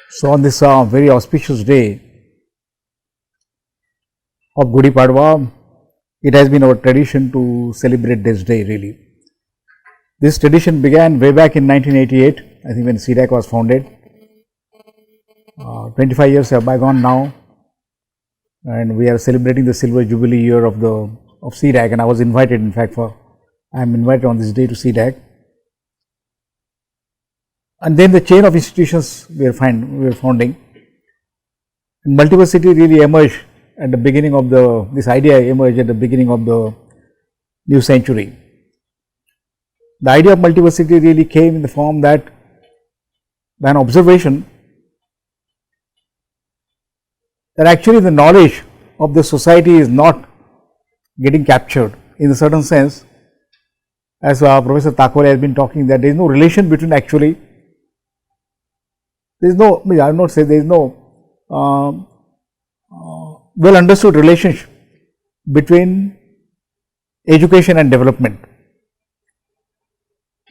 So, on this very auspicious day of Gudi Padwa, it has been our tradition to celebrate this day really. This tradition began way back in 1988, I think when CDAC was founded. 25 years have bygone now, and we are celebrating the silver jubilee year of CDAC, and I was invited, in fact, I am invited on this day to CDAC. And then the chain of institutions we are founding. And Multiversity really emerged at the beginning of this idea emerged at the beginning of the new century. The idea of multiversity really came in the form that by an observation that actually the knowledge of the society is not getting captured in a certain sense, as Professor Thakore has been talking, that there is no relation between actually, there is no, I will not say there is no well understood relationship between education and development.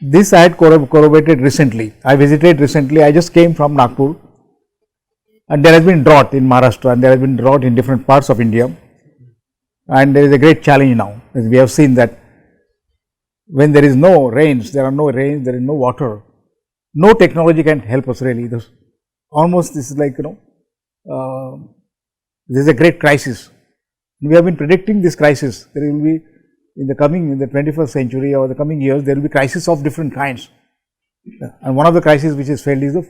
This I had corroborated recently. I visited recently, I just came from Nagpur, and there has been drought in Maharashtra, and there has been drought in different parts of India, and there is a great challenge now. As we have seen that when there is no rains, there is no water, no technology can help us really. This is like, this is a great crisis. We have been predicting this crisis. There will be in the 21st century or the coming years, there will be crises of different kinds. And one of the crises which is felt is the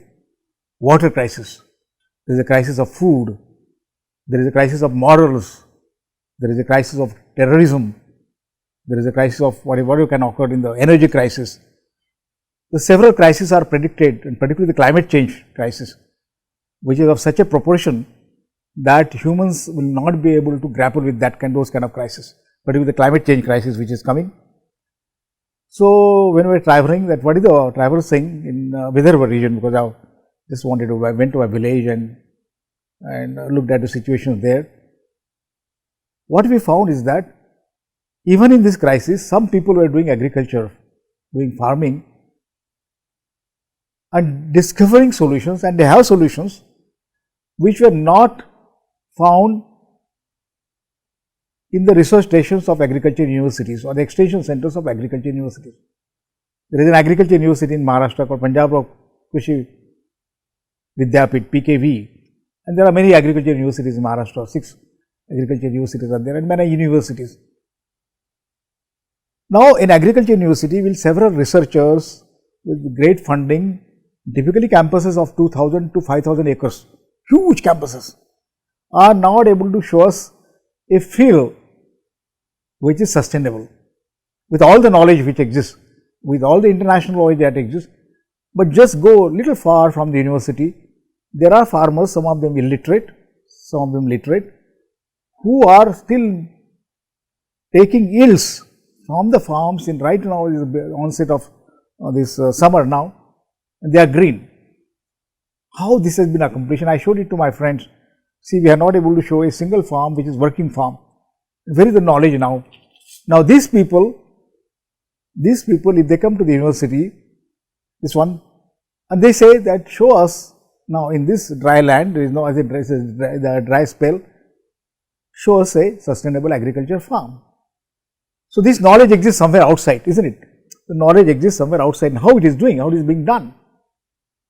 water crisis. There is a crisis of food. There is a crisis of morals. There is a crisis of terrorism. There is a crisis of whatever can occur in the energy crisis. The several crises are predicted, and particularly the climate change crisis, which is of such a proportion that humans will not be able to grapple with those kind of crises, particularly the climate change crisis which is coming. So, when we were traveling, that what is the travel saying in Vidarbha region, because I just I went to a village and looked at the situation there. What we found is that even in this crisis, some people were doing agriculture, doing farming, and discovering solutions, and they have solutions which were not found in the research stations of agriculture universities or the extension centers of agriculture universities. There is an agriculture university in Maharashtra called Punjab Krishi Vidyapit, PKV, and there are many agriculture universities in Maharashtra, 6 agriculture universities are there, and many universities. Now, in agriculture university, will several researchers with great funding, typically campuses of 2,000 to 5,000 acres, huge campuses, are not able to show us a field which is sustainable, with all the knowledge which exists, with all the international knowledge that exists. But just go a little far from the university, there are farmers, some of them illiterate, some of them literate, who are still taking yields from the farms in right now is the onset of this summer now, and they are green. How this has been accomplished? And I showed it to my friends. See, we are not able to show a single farm which is working farm. Where is the knowledge now? Now, these people, if they come to the university, this one, and they say that show us now in this dry land, there is no, as it the dry spell, show us a sustainable agriculture farm. So, this knowledge exists somewhere outside, isn't it? The knowledge exists somewhere outside, and how it is doing, how it is being done.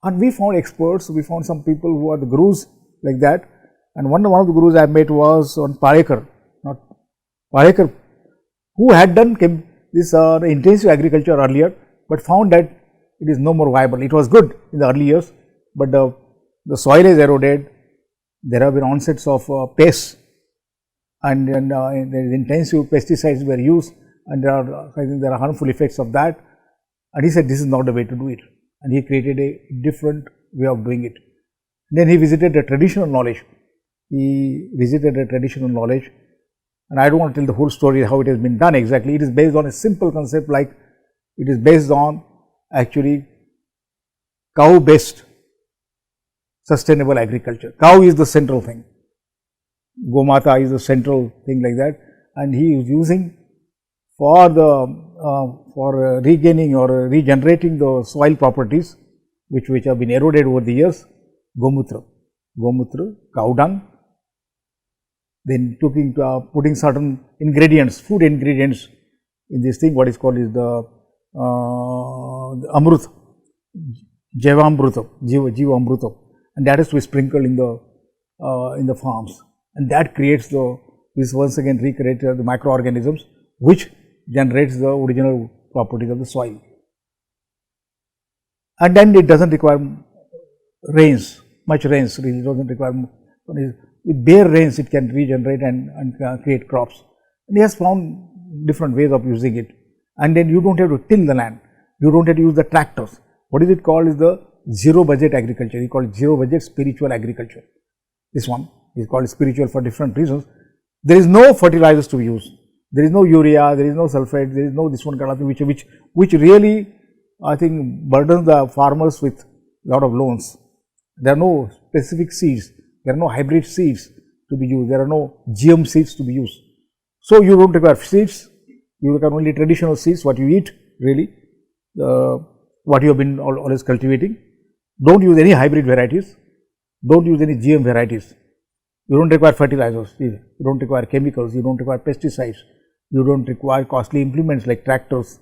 And we found experts, we found some people who are the gurus like that, and one of the gurus I met was on Parekar, who had done this intensive agriculture earlier, but found that it is no more viable. It was good in the early years, but the soil is eroded, there have been onsets of pests, and intensive pesticides were used, and I think there are harmful effects of that, and he said this is not the way to do it, and he created a different way of doing it. Then he visited the traditional knowledge, and I don't want to tell the whole story how it has been done exactly. It is based on a simple concept, like it is based on actually cow based sustainable agriculture. Cow is the central thing, Gomata is the central thing like that, and he is using for regaining or regenerating the soil properties which have been eroded over the years. Gomutra, cow dung, then putting certain ingredients, food ingredients in this thing, what is called is the amrut, jiva amruta, and that is to be sprinkled in the farms, and that creates this once again recreate the microorganisms which generates the original properties of the soil. And then it doesn't require much rains, really doesn't require, with bare rains it can regenerate and create crops. And he has found different ways of using it. And then you don't have to till the land, you don't have to use the tractors. What is it called is the zero budget agriculture, he called it zero budget spiritual agriculture. This one is called spiritual for different reasons. There is no fertilizers to be used, there is no urea, there is no sulphate, there is no this one kind of thing which really I think burdens the farmers with a lot of loans. There are no specific seeds, there are no hybrid seeds to be used, there are no GM seeds to be used. So you don't require seeds, you require only traditional seeds, what you eat really, what you have been always cultivating. Don't use any hybrid varieties, don't use any GM varieties. You don't require fertilizers, you don't require chemicals, you don't require pesticides, you don't require costly implements like tractors.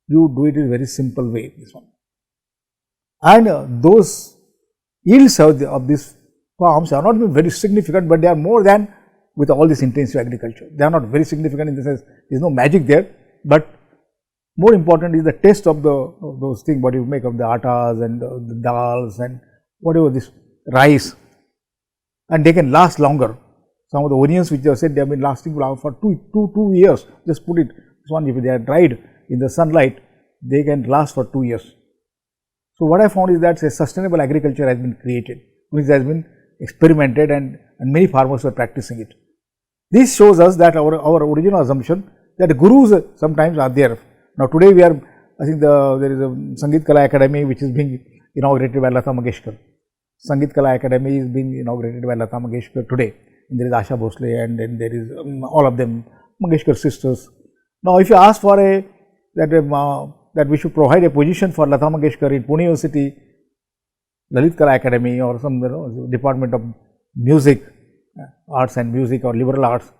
You do it in a very simple way, this one. And those yields of these farms are not very significant, but they are more than with all this intensive agriculture. They are not very significant in the sense there is no magic there, but more important is the taste of those things, what you make of the attas and the dals and whatever this rice, and they can last longer. Some of the onions which they have said they have been lasting for two years, just put it, this one if they are dried in the sunlight, they can last for 2 years. So what I found is that a sustainable agriculture has been created, which has been experimented and many farmers were practicing it. This shows us that our original assumption that gurus sometimes are there. Now today we are, I think there is a Sangeet Kala Academy which is being inaugurated by Lata Mangeshkar. Sangeet Kala Academy is being inaugurated by Lata Mangeshkar today, and there is Asha Bhosle and then there is all of them, Mangeshkar sisters. Now if you ask for that we should provide a position for Lata Mangeshkar in Pune University, Lalit Kala Academy or some department of music, arts and music or liberal arts,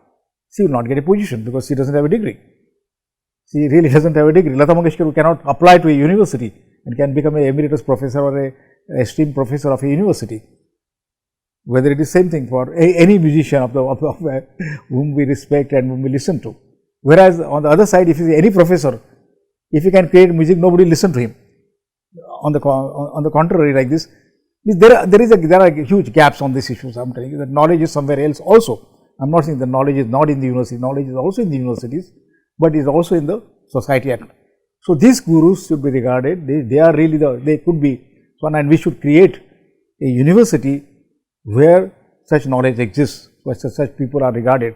she will not get a position because she doesn't have a degree. She really doesn't have a degree. Lata Mangeshkar cannot apply to a university and can become a emeritus professor or a esteemed professor of a university. Whether it is same thing for any musician of whom we respect and whom we listen to. Whereas on the other side, if you see any professor, if he can create music, nobody will listen to him. On the contrary, like this, there are huge gaps on these issues. I am telling you that knowledge is somewhere else also. I am not saying that knowledge is not in the university, knowledge is also in the universities, but is also in the society. So these gurus should be regarded, they are really they could be, and we should create a university where such knowledge exists, where such people are regarded.